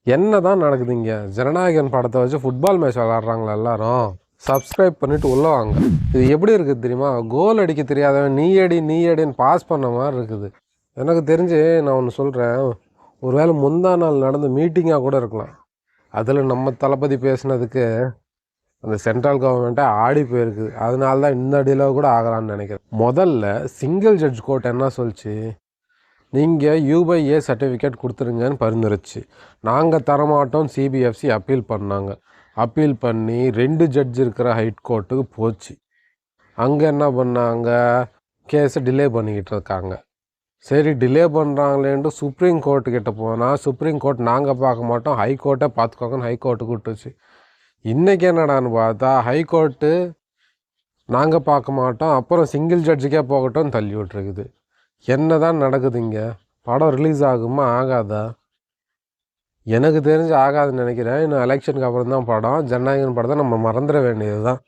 என்ன தான் நடக்குது இங்கே? ஜனநாயகன் படத்தை வச்சு ஃபுட்பால் மேட்ச் விளாட்றாங்களா எல்லாரும்? சப்ஸ்கிரைப் பண்ணிவிட்டு உள்ளே வாங்க. இது எப்படி இருக்குது தெரியுமா? கோல் அடிக்க தெரியாதவன் நீ அடின்னு பாஸ் பண்ண மாதிரி இருக்குது. எனக்கு தெரிஞ்சு நான் ஒன்று சொல்கிறேன், ஒரு வேளை முந்தா நாள் நடந்த மீட்டிங்காக கூட இருக்கலாம். அதில் நம்ம தளபதி பேசுனதுக்கு அந்த சென்ட்ரல் கவர்மெண்ட்டே ஆடி போயிருக்குது. அதனால தான் இந்த அடியில் கூட ஆகலான்னு நினைக்கிறேன். முதல்ல சிங்கிள் ஜட்ஜ் கோர்ட் என்ன சொல்லிச்சு, நீங்கள் யூ/ஏ சர்டிஃபிகேட் கொடுத்துருங்கன்னு பரிந்துரைச்சு, நாங்கள் தரமாட்டோம் சிபிஎஃப்சி அப்பீல் பண்ணாங்க. அப்பீல் பண்ணி 2 ஜட்ஜ் இருக்கிற ஹைட் கோர்ட்டுக்கு போச்சு. அங்கே என்ன பண்ணாங்க, கேஸை டிலே பண்ணிக்கிட்டு இருக்காங்க. சரி டிலே பண்ணுறாங்களேன்ட்டு சுப்ரீம் கோர்ட்டுக்கிட்ட போனால் சுப்ரீம் கோர்ட் நாங்கள் பார்க்க மாட்டோம், ஹை கோர்ட்டை பார்த்துக்கோங்கன்னு ஹை கோர்ட்டுக்கு விட்டுச்சு. இன்றைக்கி என்னடான்னு பார்த்தா ஹை கோர்ட்டு நாங்கள் பார்க்க மாட்டோம், அப்புறம் சிங்கிள் ஜட்ஜுக்கே போகட்டும்னு தள்ளி விட்டுருக்குது. என்ன தான் நடக்குது இங்கே? படம் ரிலீஸ் ஆகுமா ஆகாதா? எனக்கு தெரிஞ்சு ஆகாதுன்னு நினைக்கிறேன். இன்னும் எலெக்ஷனுக்கு அப்புறம் தான் படம். ஜனநாயகன் படத்தை நம்ம மறந்துட வேண்டியது தான்.